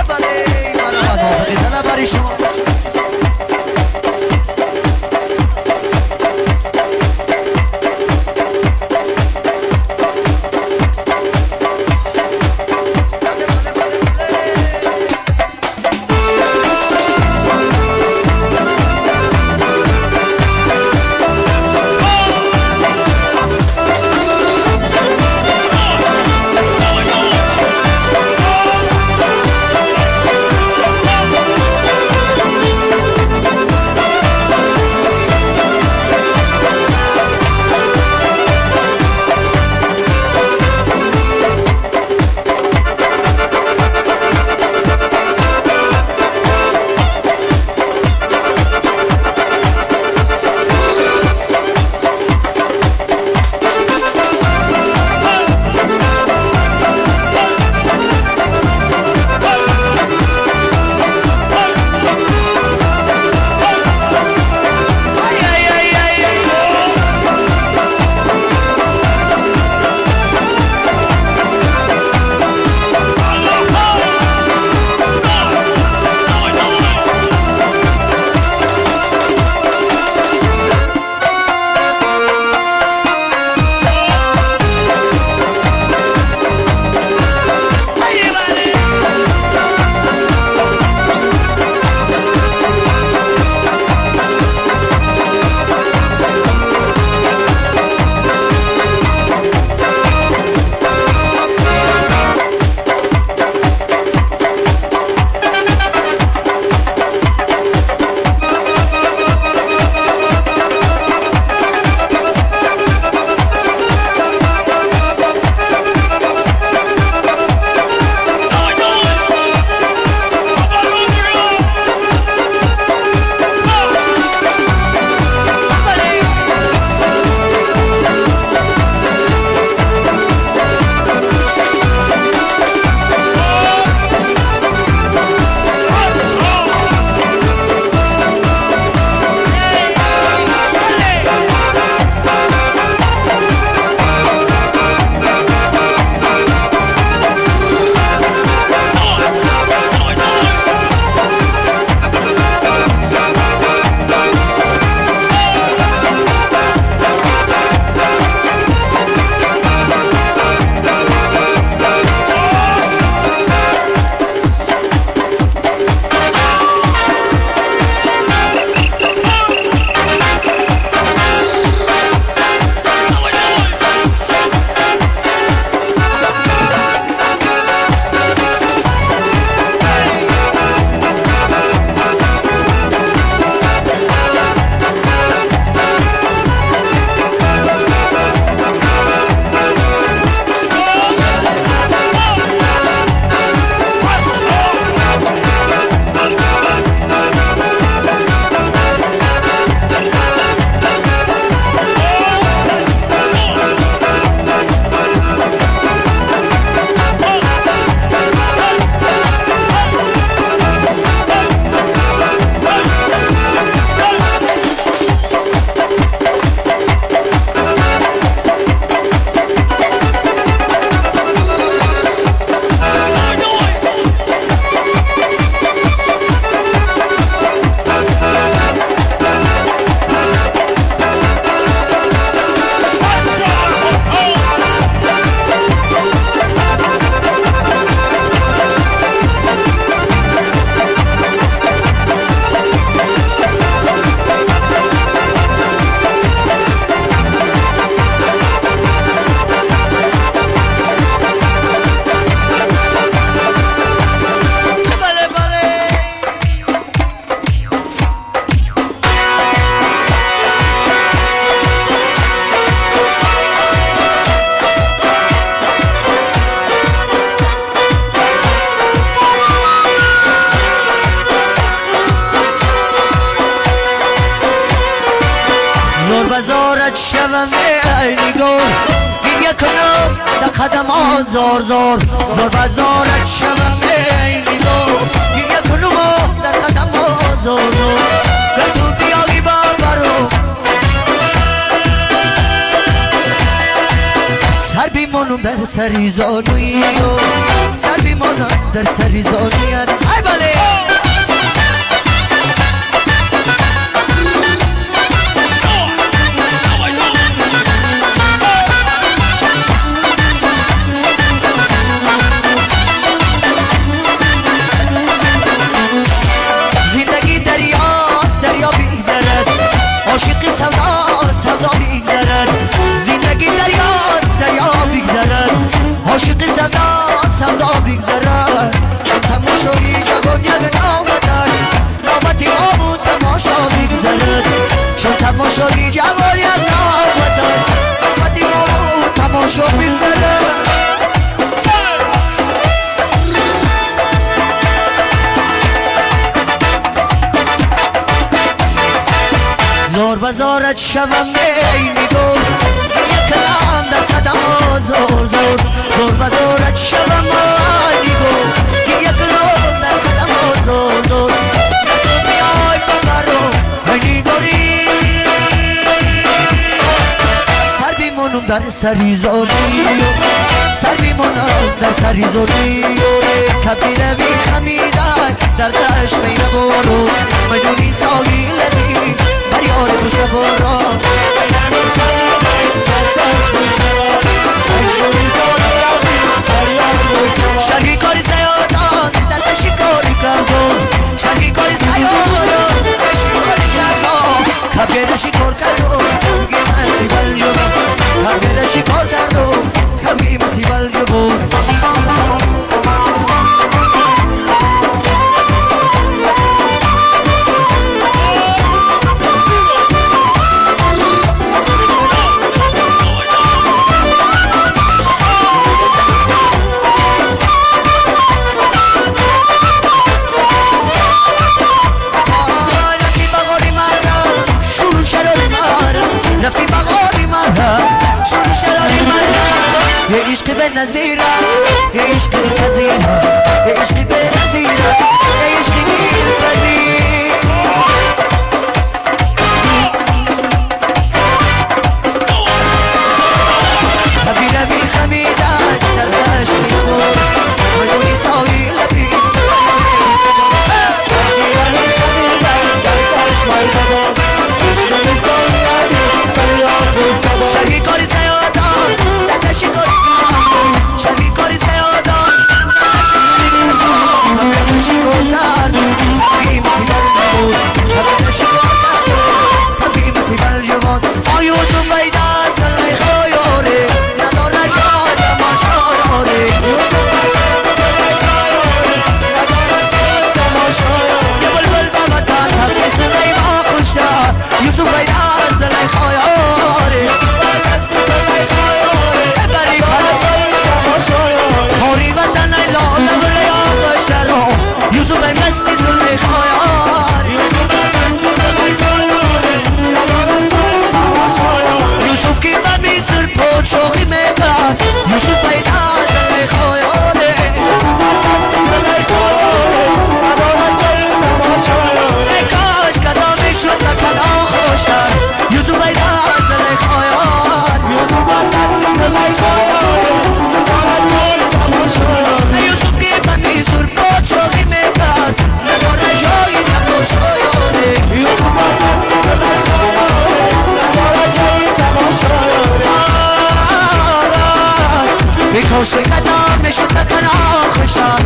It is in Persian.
بله مرحبا موافقی طلب شما شوم ای نگار گریه کنم در قدم زار زار زار بزارت شوم ای نگار گریه کنم در قدم زار زار و تو بیایی بابرو سر بیمونم به در سری زانوی سر بیمانم در سری زانویت ای بله زندگی دریاست دریا بیگذرد عاشق سودا سودا بیگذرد زندگی دریاست دریا بیگذرد عاشق سودا سودا بیگذرد چون تماشایی جوانیت نامدن نامتی ما بود تماشا بیگذرد چون تماشایی جوانیت نامدن نامتی ما بود تماشا بیگذرد زور بزارت شوم میلی دور یک کلام در قدم زور زور زور بزارت شوم میلی دور یک کلام در قدم زور زور تو بیای ببرو میلی دوری سر بیمونم در سری زوری سر بیمونم در سری زوری کبیر بی خمیدن در دشت میره برو میدونی ساحل بی فریاد تو سبارا شرقی کاری سیادان در شکاری کردم شرقی کاری سیادان در شکاری کردم کبیر شکار کردم کبیر مسیبل جبم کبیر شکار کردم کبیر مسیبل جبم یه عشق به نظیره یه عشق به نظیره یه عشق به نظیره یه عشق دیر پذیر کبیره بی خمیدن در دشت میبور مجونی ساحل بی شرقی کاری سیادان در شکاری شرقی کاری سیادان کبیر شکار کردم کبیر مسیبل جوان کبیر شکار کردم کبیر مسیبل جوان آیوزم بیده سلی خیاره نداره جا تماشا داره یه بلبل به وطن تبریز سلی ما خوش دار یوسف بیده سلی خیاره خوری وطن ایلا نبره آقاش درم یوسف مستی زلمی خیار یوسف کی ببی سر پود شوقی میبرد یوسف ایدا زلمی خیاره ای کاش کدامی شد نکنا خوشتر یوسف ایدا زلمی خیار یوسف کی ببی سر پود شوقی میبرد نداره جایی تماشایانه بیکاش کدام نشد نکن آخشان